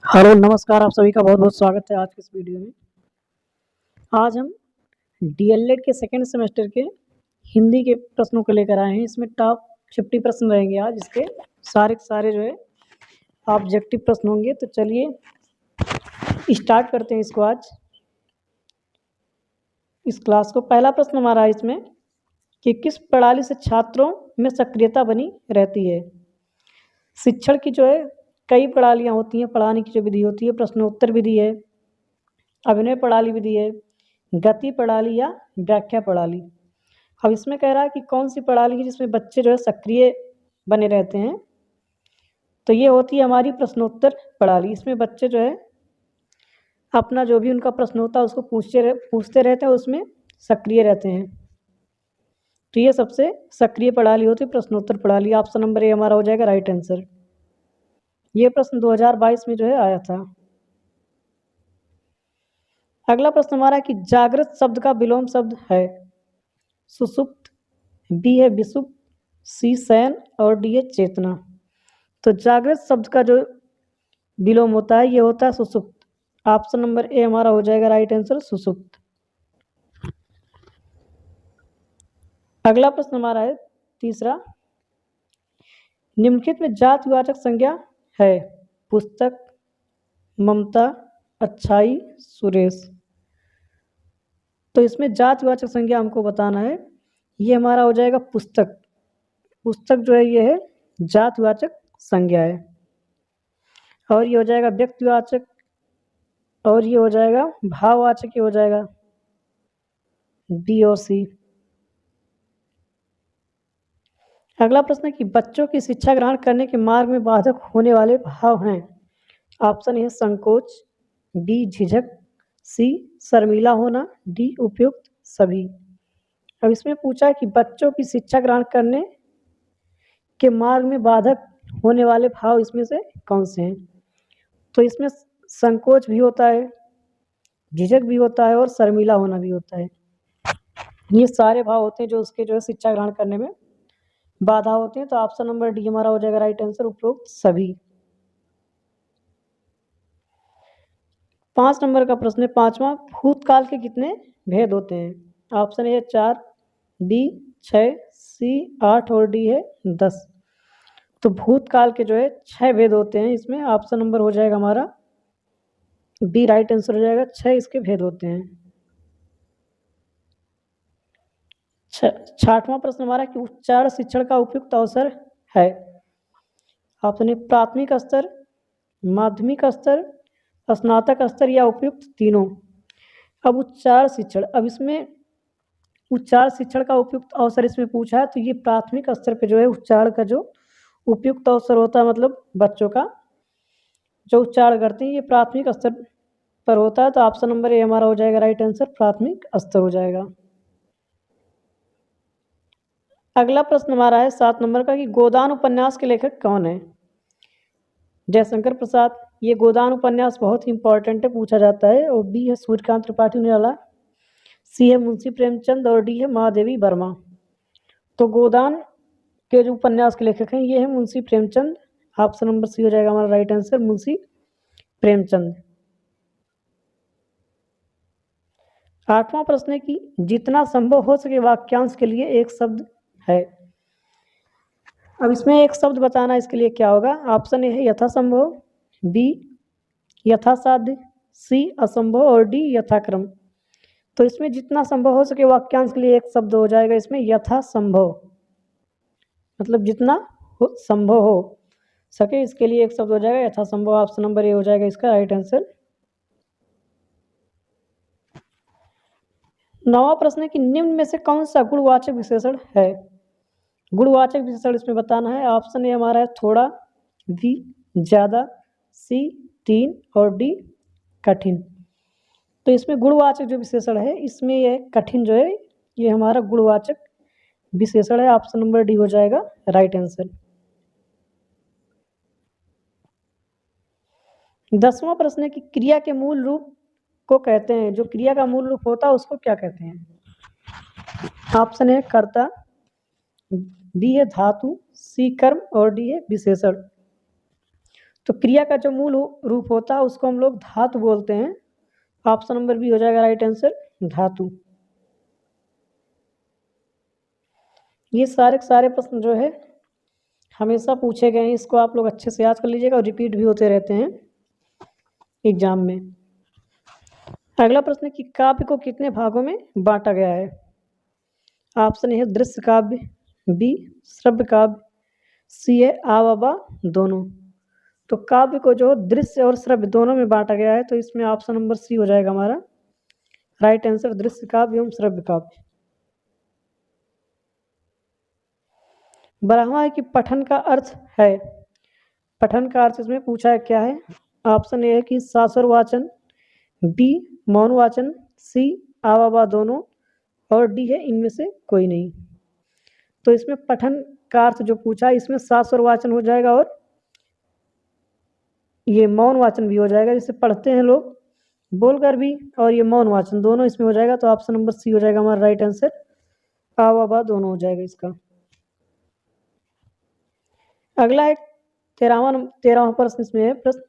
Hello नमस्कार, आप सभी का बहुत बहुत स्वागत है आज के इस वीडियो में। आज हम डीएलएड के सेकेंड सेमेस्टर के हिंदी के प्रश्नों को लेकर आए हैं। इसमें टॉप 50 प्रश्न रहेंगे आज। इसके सारे के सारे जो है ऑब्जेक्टिव प्रश्न होंगे। तो चलिए स्टार्ट करते हैं इसको आज, इस क्लास को। पहला प्रश्न हमारा है इसमें कि किस प्रणाली से छात्रों में सक्रियता बनी रहती है। शिक्षण की जो है कई प्रणालियाँ होती हैं। पढ़ाने की जो विधि होती है, प्रश्नोत्तर विधि है, अभिनय प्रणाली विधि है, गति प्रणाली या व्याख्या प्रणाली। अब इसमें कह रहा है कि कौन सी प्रणाली है जिसमें बच्चे जो है सक्रिय बने रहते हैं। तो ये होती है हमारी प्रश्नोत्तर प्रणाली। इसमें बच्चे जो है अपना जो भी उनका प्रश्न होता है उसको पूछते रहते हैं, उसमें सक्रिय रहते हैं। तो ये सबसे सक्रिय प्रणाली होती है प्रश्नोत्तर प्रणाली। ऑप्शन नंबर ए हमारा हो जाएगा राइट आंसर। ये प्रश्न 2022 में जो है आया था। अगला प्रश्न हमारा है कि जागृत शब्द का विलोम शब्द है। सुषुप्त, बी है विषुप्त, सी शयन और डी है चेतना। तो जागृत शब्द का जो विलोम होता है ये होता है सुषुप्त। ऑप्शन नंबर ए हमारा हो जाएगा राइट आंसर, सुषुप्त। अगला प्रश्न हमारा है तीसरा, निम्नलिखित में जातिवाचक संज्ञा है। पुस्तक, ममता, अच्छाई, सुरेश। तो इसमें जातिवाचक संज्ञा हमको बताना है। ये हमारा हो जाएगा पुस्तक। पुस्तक जो है ये है जातिवाचक संज्ञा है। और ये हो जाएगा व्यक्तिवाचक, और ये हो जाएगा भाववाचक, ये हो जाएगा बी और सी। अगला प्रश्न है कि बच्चों की शिक्षा ग्रहण करने के मार्ग में बाधक होने वाले भाव हैं। ऑप्शन है संकोच, बी झिझक, सी शर्मीला होना, डी उपयुक्त सभी। अब इसमें पूछा है कि बच्चों की शिक्षा ग्रहण करने के मार्ग में बाधक होने वाले भाव इसमें से कौन से हैं। तो इसमें संकोच भी होता है, झिझक भी होता है और शर्मीला होना भी होता है। ये सारे भाव होते हैं जो उसके जो है शिक्षा ग्रहण करने में बाधा होते हैं। तो ऑप्शन नंबर डी हमारा हो जाएगा राइट आंसर, उपरोक्त सभी। 5 नंबर का प्रश्न है पांचवा, भूतकाल के कितने भेद होते हैं। ऑप्शन ए 4, बी 6, सी 8 और डी है 10। तो भूतकाल के जो है 6 भेद होते हैं। इसमें ऑप्शन नंबर हो जाएगा हमारा बी राइट आंसर हो जाएगा। 6 इसके भेद होते हैं। 6वां प्रश्न हमारा कि उच्चारण शिक्षण का उपयुक्त अवसर है। ऑप्शन ए प्राथमिक स्तर, माध्यमिक स्तर, स्नातक स्तर या उपयुक्त तीनों। अब उच्चारण शिक्षण, अब इसमें उच्चारण शिक्षण का उपयुक्त अवसर इसमें पूछा है। तो ये प्राथमिक स्तर पे जो है उच्चारण का जो उपयुक्त अवसर होता है, मतलब बच्चों का जो उच्चारण करते हैं ये प्राथमिक स्तर पर होता है। तो ऑप्शन नंबर ए हमारा हो जाएगा राइट आंसर, प्राथमिक स्तर हो जाएगा। अगला प्रश्न हमारा है 7 नंबर का कि गोदान उपन्यास के लेखक कौन है। जयशंकर प्रसाद। ये गोदान उपन्यास बहुत ही इंपॉर्टेंट है, पूछा जाता है। और बी है सूर्यकांत त्रिपाठी निराला, सी है मुंशी प्रेमचंद और डी है महादेवी वर्मा। तो गोदान के जो उपन्यास के लेखक हैं ये है Munshi Premchand. Option number C हो जाएगा हमारा राइट आंसर, मुंशी प्रेमचंद। 8वां प्रश्न है कि जितना संभव हो सके वाक्यांश के लिए एक शब्द है। अब इसमें एक शब्द बताना, इसके लिए क्या होगा। ऑप्शन ए है यथासंभव, बी यथासाध्य, सी असंभव और डी यथाक्रम। तो इसमें जितना संभव हो सके वाक्यांश के लिए एक शब्द हो जाएगा इसमें यथासंभव, मतलब जितना संभव हो सके इसके लिए एक शब्द हो जाएगा यथासंभव। ऑप्शन नंबर ए हो जाएगा इसका राइट आंसर। 9वां प्रश्न है कि निम्न में से कौन सा गुणवाचक विशेषण है। गुणवाचक विशेषण इसमें बताना है। ऑप्शन ए हमारा है थोड़ा, बी ज्यादा, सी 3 और डी कठिन। तो इसमें गुणवाचक जो विशेषण है इसमें ये कठिन जो है ये हमारा गुणवाचक विशेषण है। ऑप्शन नंबर डी हो जाएगा राइट आंसर। 10वां प्रश्न है कि क्रिया के मूल रूप को कहते हैं, जो क्रिया का मूल रूप होता है उसको क्या कहते हैं। ऑप्शन है कर्ता, बी है धातु, सी कर्म और डी है विशेषण। तो क्रिया का जो मूल रूप होता है उसको हम लोग धातु बोलते हैं। ऑप्शन नंबर बी हो जाएगा राइट आंसर, धातु। ये सारे प्रश्न जो है हमेशा पूछे गए हैं, इसको आप लोग अच्छे से याद कर लीजिएगा और रिपीट भी होते रहते हैं एग्जाम में। अगला प्रश्न है कि काव्य को कितने भागों में बांटा गया है। ऑप्शन ए है दृश्य काव्य, बी श्रव्य काव्य, सी है आवाबा दोनों। तो काव्य को जो दृश्य और श्रव्य दोनों में बांटा गया है, तो इसमें ऑप्शन नंबर सी हो जाएगा हमारा राइट आंसर, दृश्य काव्य एवं श्रव्य काव्य। 12वां है कि पठन का अर्थ है। पठन का अर्थ इसमें पूछा है क्या है। ऑप्शन ए है कि शास्त्र वाचन, बी मौन वाचन, सी आवाबा दोनों और डी है इनमें से कोई नहीं। तो इसमें पठन का अर्थ जो पूछा है इसमें शास्त्र वाचन हो जाएगा और ये मौन वाचन भी हो जाएगा, जिसे पढ़ते हैं लोग बोलकर भी, और ये मौन वाचन दोनों इसमें हो जाएगा। तो ऑप्शन नंबर सी हो जाएगा हमारा राइट आंसर, आवाबा दोनों हो जाएगा इसका। अगला एक 13वां प्रश्न इसमें है प्रश्न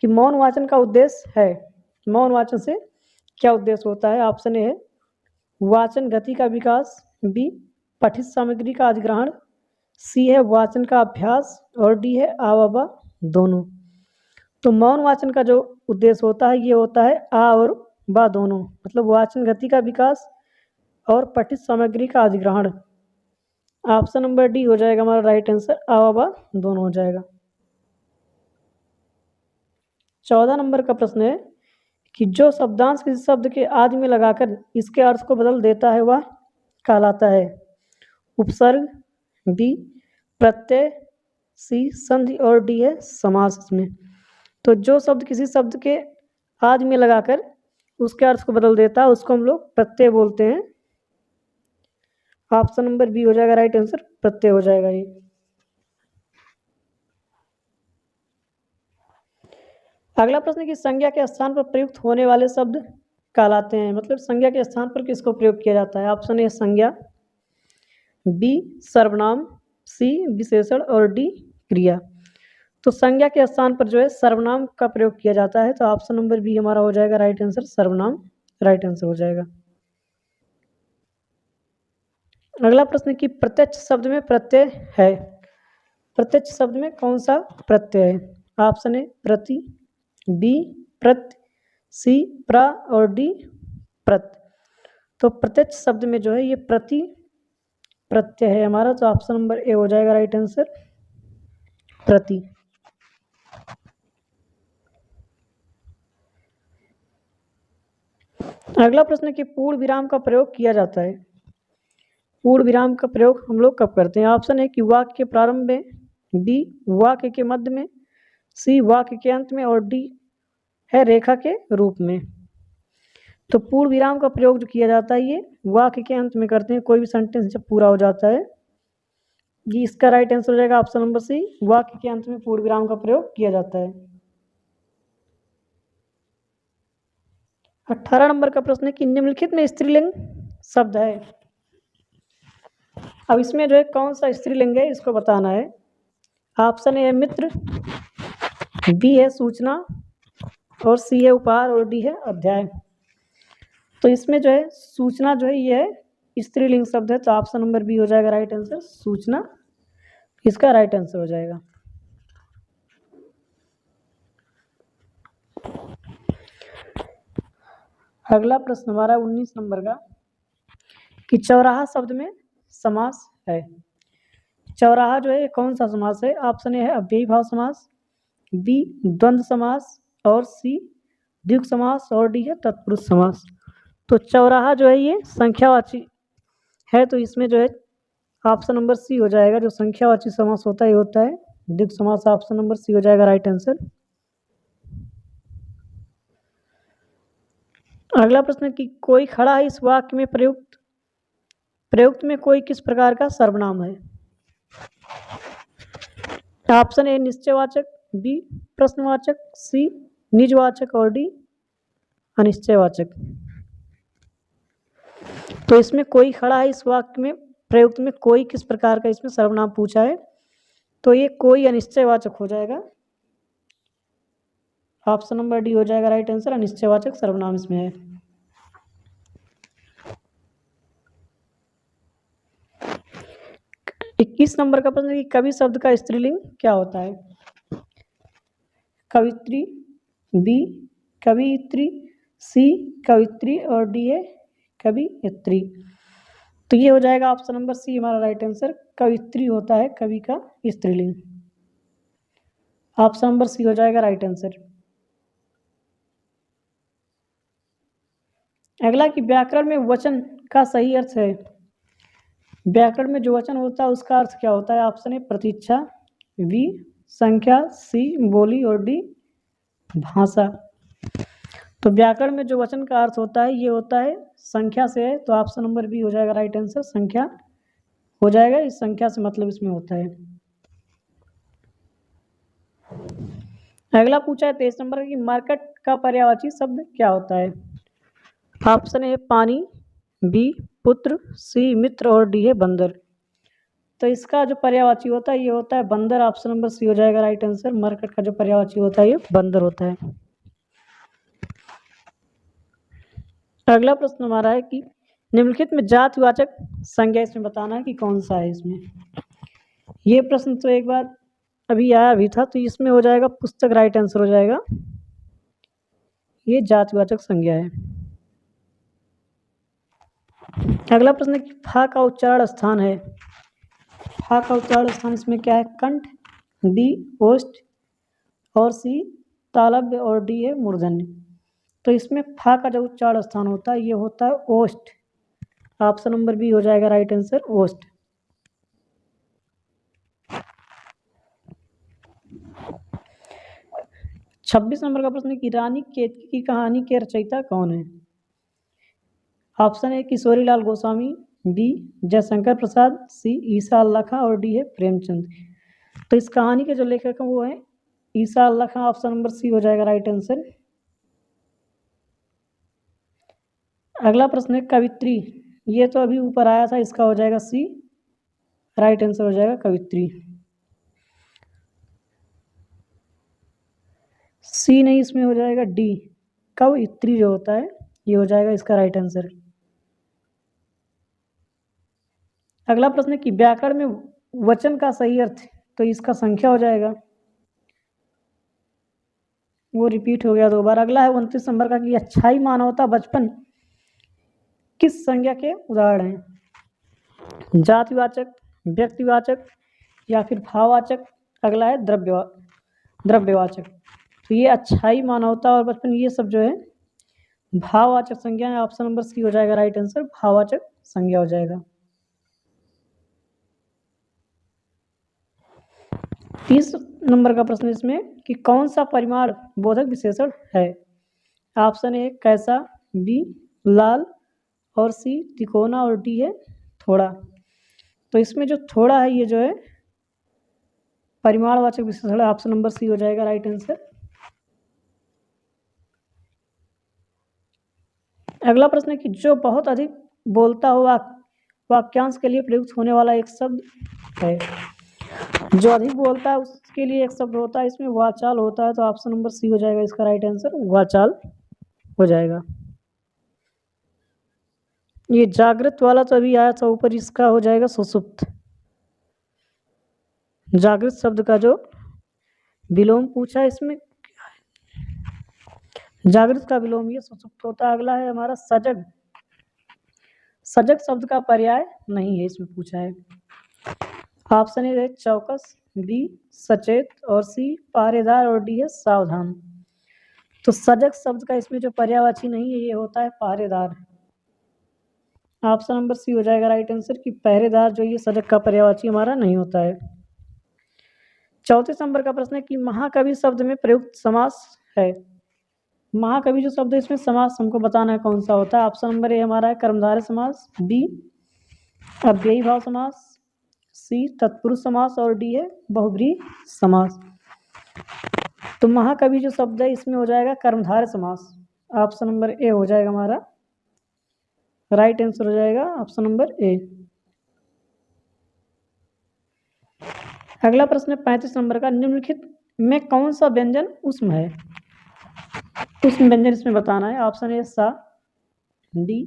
कि मौन वाचन का उद्देश्य है। मौन वाचन से क्या उद्देश्य होता है। ऑप्शन ए है वाचन गति का विकास, बी पठित सामग्री का अधिग्रहण, सी है वाचन का अभ्यास और डी है आवाबा दोनों। तो मौन वाचन का जो उद्देश्य होता है ये होता है आ और बा दोनों, मतलब वाचन गति का विकास और पठित सामग्री का अधिग्रहण। ऑप्शन नंबर डी हो जाएगा हमारा राइट आंसर, आवाबा दोनों हो जाएगा। 14 नंबर का प्रश्न है कि जो शब्दांश किसी शब्द के आदि में लगाकर इसके अर्थ को बदल देता है वह कहलाता है। उपसर्ग, बी प्रत्यय, सी संधि और डी है समास इसमें। तो जो शब्द किसी शब्द के आदि में लगाकर उसके अर्थ को बदल देता है उसको हम लोग प्रत्यय बोलते हैं। ऑप्शन नंबर बी हो जाएगा राइट आंसर, प्रत्यय हो जाएगा ये। अगला प्रश्न की संज्ञा के स्थान पर प्रयुक्त होने वाले शब्द कहलाते हैं, मतलब संज्ञा के स्थान पर किसको प्रयोग किया जाता है। ऑप्शन ए संज्ञा, बी सर्वनाम, सी विशेषण और डी क्रिया। तो संज्ञा के स्थान पर जो है सर्वनाम का प्रयोग किया जाता है। तो ऑप्शन नंबर बी हमारा हो जाएगा राइट आंसर, सर्वनाम राइट आंसर हो जाएगा। अगला प्रश्न कि प्रत्यक्ष शब्द में प्रत्यय है। प्रत्यक्ष शब्द में कौन सा प्रत्यय है। ऑप्शन ए प्रति, बी प्रत्य, सी प्रा और डी प्रत। तो प्रत्यक्ष शब्द में जो है ये प्रति प्रत्यय है हमारा। तो ऑप्शन नंबर ए हो जाएगा राइट आंसर, प्रति। अगला प्रश्न कि पूर्ण विराम का प्रयोग किया जाता है। पूर्ण विराम का प्रयोग हम लोग कब करते हैं। ऑप्शन है कि वाक्य के प्रारंभ में, बी वाक्य के मध्य में, सी वाक्य के अंत में और डी है रेखा के रूप में। तो पूर्ण विराम का प्रयोग जो किया जाता है ये वाक्य के अंत में करते हैं, कोई भी सेंटेंस जब पूरा हो जाता है। ये इसका राइट आंसर हो जाएगा ऑप्शन नंबर सी, वाक्य के अंत में पूर्ण विराम का प्रयोग किया जाता है। 18 नंबर का प्रश्न है कि निम्नलिखित में स्त्रीलिंग शब्द है। अब इसमें जो है कौन सा स्त्रीलिंग है इसको बताना है। ऑप्शन ए है मित्र, बी है सूचना और सी है उपहार और डी है अध्याय। तो इसमें जो है सूचना जो है ये है स्त्रीलिंग शब्द है। तो ऑप्शन नंबर बी हो जाएगा राइट आंसर, सूचना इसका राइट आंसर हो जाएगा। अगला प्रश्न हमारा 19 नंबर का कि चौराहा शब्द में समास है। चौराहा जो है कौन सा समास है। ऑप्शन ए है अव्ययी भाव समास, बी द्वंद्व समास और सी द्विगु समास और डी है तत्पुरुष समास। तो चौराहा जो है ये संख्यावाची है। तो इसमें जो है ऑप्शन नंबर सी हो जाएगा, जो संख्यावाची समास होता है ये होता है द्विगु समास। ऑप्शन नंबर सी हो जाएगा राइट आंसर। अगला प्रश्न कि कोई खड़ा है इस वाक्य में प्रयुक्त में कोई किस प्रकार का सर्वनाम है। ऑप्शन ए निश्चयवाचक, बी प्रश्नवाचक, सी निजवाचक और डी अनिश्चयवाचक। तो इसमें कोई खड़ा है इस वाक्य में प्रयुक्त में कोई किस प्रकार का इसमें सर्वनाम पूछा है। तो ये कोई अनिश्चयवाचक हो जाएगा। ऑप्शन नंबर डी हो जाएगा राइट आंसर। अनिश्चयवाचक सर्वनाम इसमें है। 21 नंबर का प्रश्न है कि कवि शब्द का स्त्रीलिंग क्या होता है? कवित्री, बी कवियत्री, सी कवित्री और डी है कवियत्री। तो ये हो जाएगा ऑप्शन नंबर सी हमारा राइट आंसर। कवित्री होता है कवि का स्त्रीलिंग। ऑप्शन नंबर सी हो जाएगा राइट आंसर। अगला कि व्याकरण में वचन का सही अर्थ है। व्याकरण में जो वचन होता है उसका अर्थ क्या होता है? ऑप्शन ए प्रतीक्षा, बी संख्या, सी बोली और डी भाषा। तो व्याकरण में जो वचन का अर्थ होता है ये होता है संख्या से है, तो ऑप्शन नंबर बी हो जाएगा राइट आंसर। संख्या हो जाएगा, इस संख्या से मतलब इसमें होता है। अगला पूछा है 23 नंबर की मार्केट का पर्यायवाची शब्द क्या होता है? ऑप्शन ए पानी, बी पुत्र, सी मित्र और डी है बंदर। तो इसका जो पर्यायवाची होता है ये होता है बंदर। ऑप्शन नंबर सी हो जाएगा राइट आंसर। मार्केट का जो पर्यायवाची होता है ये बंदर होता है। अगला प्रश्न हमारा है कि निम्नलिखित में जातिवाचक संज्ञा इसमें बताना है कि कौन सा है इसमें। ये प्रश्न तो एक बार अभी आया भी था, तो इसमें हो जाएगा पुस्तक राइट आंसर हो जाएगा। ये जातिवाचक संज्ञा है। अगला प्रश्न है कि फा का उच्चारण स्थान है। फा का उच्चारण स्थान इसमें क्या है? कंठ, बी ओष्ठ और सी तालव्य और डी है मूर्धन्य। तो इसमें फा का जो उच्चारण स्थान होता है ये होता है ओष्ठ। ऑप्शन नंबर बी हो जाएगा राइट आंसर ओष्ठ। छब्बीस नंबर का प्रश्न है कि रानी केतकी की कहानी के रचयिता कौन है? Option A Kishori Lal Goswami, B Jaishankar Prasad, C Isa Allah Khan और डी है प्रेमचंद। तो इस कहानी के जो लेखक हैं वो है ईसा अल्लाह खां। ऑप्शन नंबर सी हो जाएगा राइट आंसर। अगला प्रश्न है कवित्री। ये तो अभी ऊपर आया था, इसका हो जाएगा सी राइट आंसर हो जाएगा कवित्री। सी नहीं, इसमें हो जाएगा डी कवित्री जो होता है ये हो जाएगा इसका राइट आंसर। अगला प्रश्न है कि व्याकरण में वचन का सही अर्थ, तो इसका संख्या हो जाएगा, वो रिपीट हो गया 2 बार। अगला है 29 नंबर का कि अच्छाई मानवता बचपन किस संज्ञा के उदाहरण हैं? जातिवाचक, व्यक्तिवाचक या फिर भाववाचक। अगला है द्रव्यवाचक। तो ये अच्छाई मानवता और बचपन ये सब जो है भाववाचक संज्ञा है। ऑप्शन नंबर सी हो जाएगा राइट आंसर। भाववाचक संज्ञा हो जाएगा। 30 नंबर का प्रश्न इसमें कि कौन सा परिमाण बोधक विशेषण है? ऑप्शन ए कैसा, बी लाल और सी तिकोना और डी है थोड़ा। तो इसमें जो थोड़ा है ये जो है परिमाणवाचक विशेषण है। ऑप्शन नंबर सी हो जाएगा राइट आंसर। अगला प्रश्न है कि जो बहुत अधिक बोलता हुआ वाक्यांश के लिए प्रयुक्त होने वाला एक शब्द है। जो अधिक बोलता है उसके लिए एक शब्द होता है, इसमें वाचाल होता है। तो ऑप्शन नंबर सी हो जाएगा इसका राइट आंसर। वाचाल हो जाएगा। ये जागृत वाला तो अभी आया था ऊपर, इसका हो जाएगा सुसुप्त। जागृत शब्द का जो विलोम पूछा है इसमें जागृत का विलोम ये सुसुप्त होता है। अगला है हमारा सजग। सजग शब्द का पर्याय नहीं है इसमें पूछा है। ऑप्शन ए चौकस, बी सचेत और सी पहरेदार और डी है सावधान। तो सजग शब्द का इसमें जो पर्यायवाची नहीं है ये होता है पहरेदार। ऑप्शन नंबर सी हो जाएगा राइट आंसर कि पहरेदार जो ये सजग का पर्यायवाची हमारा नहीं होता है। 34 नंबर का प्रश्न है कि महाकवि शब्द में प्रयुक्त समास है। महाकवि जो शब्द है इसमें समास हमको बताना है कौन सा होता है। ऑप्शन नंबर ए हमारा है कर्मधारय समास, बी अव्ययी भाव समास, सी तत्पुरुष समास और डी है बहुब्रीहि समास। तो महाकवि जो शब्द है इसमें हो जाएगा कर्मधारय समास। ऑप्शन नंबर ए हो जाएगा हमारा राइट आंसर हो जाएगा ऑप्शन नंबर ए। अगला प्रश्न है 35 नंबर का, निम्नलिखित में कौन सा व्यंजन उष्म है? उस व्यंजन इसमें बताना है। ऑप्शन ए सा, डी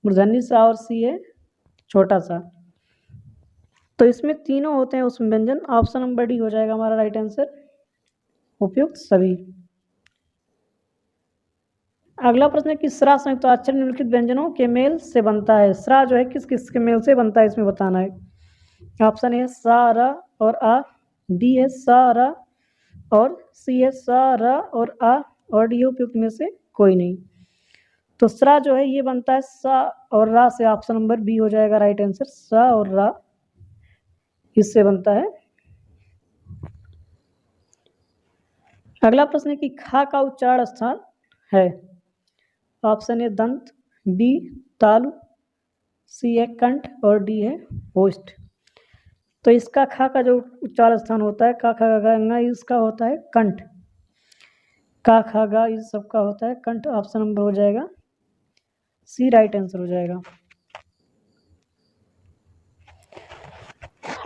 मूर्धन्य सा और सी है छोटा सा। तो इसमें तीनों होते हैं उस व्यंजन। ऑप्शन नंबर डी हो जाएगा हमारा राइट आंसर, उपयुक्त सभी। अगला प्रश्न है कि स्रा संयुक्ताक्षर निम्नलिखित व्यंजनों के मेल से बनता है। स्रा जो है किस किस के मेल से बनता है इसमें बताना है। ऑप्शन ए सा र और आ, डी है सा र और सी है सा र और आ, और डी उपयुक्त में से कोई नहीं। तो स्रा जो है ये बनता है सा और रा से। ऑप्शन नंबर बी हो जाएगा राइट आंसर, सा और रा इससे बनता है। अगला प्रश्न है कि खा का उच्चारण स्थान है। ऑप्शन ए दंत, बी तालु, सी है कंठ और डी है होस्ट। तो इसका खा का जो उच्चारण स्थान होता है, का खा गा इसका होता है कंठ। का खा गा इस सबका होता है कंठ। ऑप्शन नंबर हो जाएगा सी राइट आंसर हो जाएगा।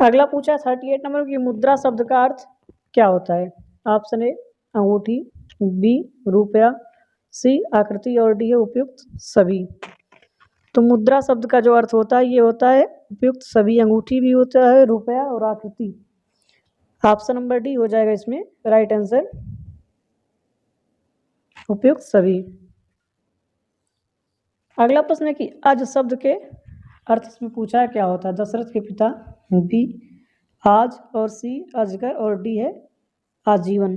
अगला पूछा है 38 नंबर की मुद्रा शब्द का अर्थ क्या होता है। ऑप्शन ए अंगूठी, बी रुपया, सी आकृति और डी है उपयुक्त सभी। तो मुद्रा शब्द का जो अर्थ होता है ये होता है उपयुक्त सभी। अंगूठी भी होता है, रुपया और आकृति। ऑप्शन नंबर डी हो जाएगा इसमें राइट आंसर, उपयुक्त सभी। अगला प्रश्न है कि अज शब्द के अर्थ इसमें पूछा है क्या होता है। दशरथ के पिता, बी आज और सी अजगर और डी है आजीवन।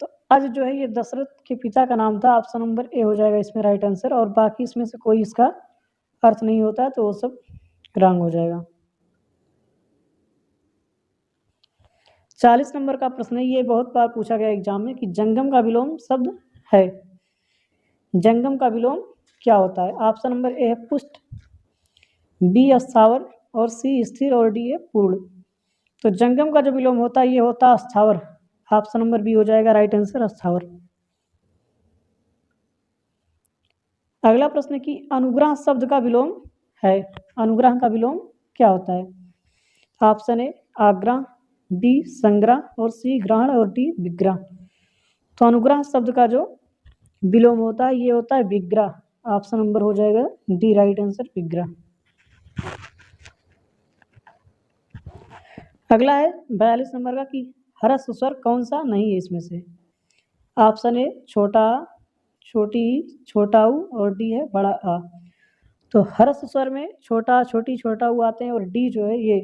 तो अज जो है ये दशरथ के पिता का नाम था। ऑप्शन नंबर ए हो जाएगा इसमें राइट आंसर। और बाकी इसमें से कोई इसका अर्थ नहीं होता है तो वो सब रंग हो जाएगा। 40 नंबर का प्रश्न है, ये बहुत बार पूछा गया एग्जाम में कि जंगम का विलोम शब्द है। जंगम का विलोम क्या होता है। ऑप्शन नंबर ए है पुष्ट, बी स्थावर और सी स्थिर और डी है पूर्ण। तो जंगम का जो विलोम होता है ये होता है स्थावर। ऑप्शन नंबर बी हो जाएगा राइट आंसर, स्थावर। अगला प्रश्न की अनुग्रह शब्द का विलोम है। अनुग्रह का विलोम क्या होता है। ऑप्शन ए आग्रह, बी संग्रह और सी ग्रहण और डी विग्रह। तो अनुग्रह शब्द का जो विलोम होता है ये होता है विग्रह। ऑप्शन नंबर हो जाएगा डी राइट आंसर, विग्रह। अगला है 42 नंबर का कि हरस स्वर कौन सा नहीं है इसमें से। ऑप्शन ए छोटा, छोटी, छोटा ऊ और डी है बड़ा आ। तो हरस स्वर में छोटा, छोटी, छोटा ऊ आते हैं और डी जो है ये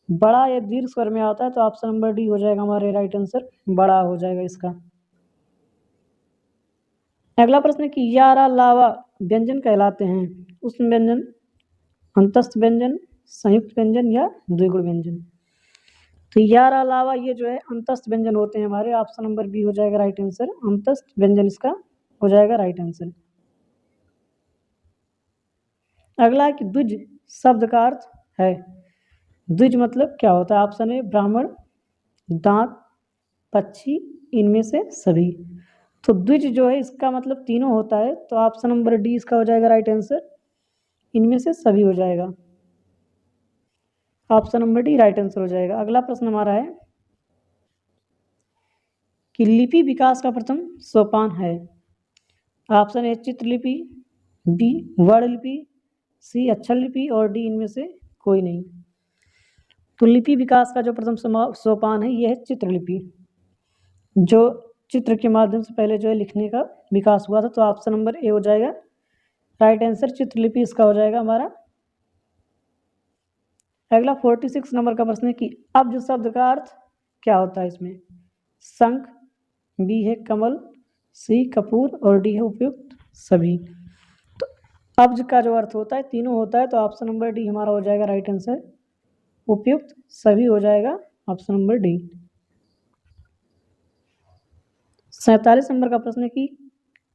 बड़ा या दीर्घ स्वर में आता है। तो ऑप्शन नंबर डी हो जाएगा हमारे राइट आंसर, बड़ा हो जाएगा इसका। अगला प्रश्न है कि यारा लावा व्यंजन कहलाते हैं। उस व्यंजन अंतस्थ व्यंजन, संयुक्त व्यंजन या द्विगुण व्यंजन। तो यार अलावा ये जो है अंतस्थ व्यंजन होते हैं हमारे। ऑप्शन नंबर बी हो जाएगा राइट आंसर, अंतस्थ व्यंजन इसका हो जाएगा राइट आंसर। अगला है कि द्विज शब्द का अर्थ है। द्विज मतलब क्या होता है। ऑप्शन ए ब्राह्मण, दांत, पक्षी, इनमें से सभी। तो द्विज जो है इसका मतलब तीनों होता है। तो ऑप्शन नंबर डी इसका हो जाएगा राइट आंसर, इनमें से सभी हो जाएगा। Option number D right answer हो जाएगा। अगला प्रश्न हमारा है कि लिपि विकास का प्रथम सोपान है। ऑप्शन ए चित्रलिपि, बी वर्णलिपि, सी अक्षर लिपि और डी इनमें से कोई नहीं। तो लिपि विकास का जो प्रथम सोपान है ये है चित्रलिपि, जो चित्र के माध्यम से पहले जो है लिखने का विकास हुआ था। तो ऑप्शन नंबर ए हो जाएगा राइट आंसर, चित्रलिपि इसका हो जाएगा हमारा। अगला 46 नंबर का प्रश्न है कि अब्ज शब्द का अर्थ क्या होता है इसमें। शंख, बी है कमल, सी कपूर और डी है उपयुक्त सभी। तो अब्ज का जो अर्थ होता है तीनों होता है। तो ऑप्शन नंबर डी हमारा हो जाएगा राइट आंसर, उपयुक्त सभी हो जाएगा ऑप्शन नंबर डी। 47 नंबर का प्रश्न है कि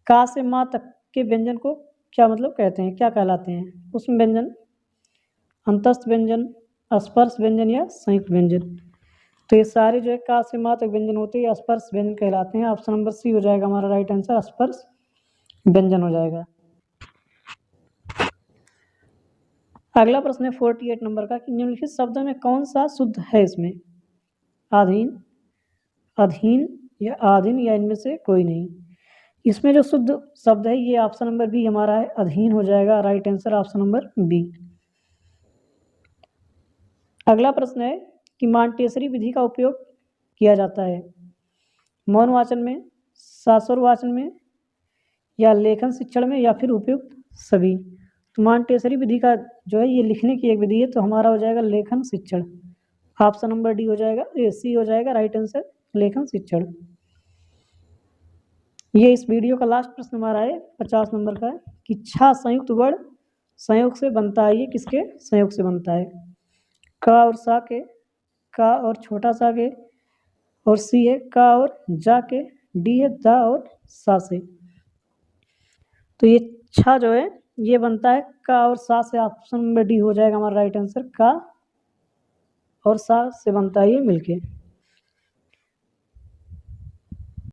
का से माँ तक के व्यंजन को क्या मतलब कहते हैं, क्या कहलाते हैं। उसमें व्यंजन अंतस्थ व्यंजन, स्पर्श व्यंजन या संयुक्त व्यंजन। तो ये सारे जो है का से माँ तक व्यंजन होते हैं स्पर्श व्यंजन कहलाते हैं। ऑप्शन नंबर सी हो जाएगा हमारा राइट आंसर, स्पर्श व्यंजन हो जाएगा। अगला प्रश्न है 48 नंबर का कि निम्नलिखित शब्दों में कौन सा शुद्ध है इसमें। आधीन, अधीन या आधीन या इनमें से कोई नहीं। इसमें जो शुद्ध शब्द है ये ऑप्शन नंबर बी हमारा है, अधीन हो जाएगा। Right answer option number B. अगला प्रश्न है कि मॉन्टेसरी विधि का उपयोग किया जाता है मौन वाचन में, शास्त्र वाचन में, या लेखन शिक्षण में, या फिर उपयुक्त सभी। तो मॉन्टेसरी विधि का जो है ये लिखने की एक विधि है, तो हमारा हो जाएगा लेखन शिक्षण। ऑप्शन नंबर डी हो जाएगा, सी हो जाएगा राइट आंसर, लेखन शिक्षण। ये इस वीडियो का लास्ट प्रश्न हमारा है 50 नंबर का है कि छा संयुक्त वर्ण संयोग से बनता है, ये किसके संयोग से बनता है? क और सा के, का और छोटा सा के, और सी है का और जा के, डी है दा और सा से। तो ये छा जो है ये बनता है का और सा से। ऑप्शन नंबर डी हो जाएगा हमारा राइट आंसर, का और सा से बनता है ये मिलके।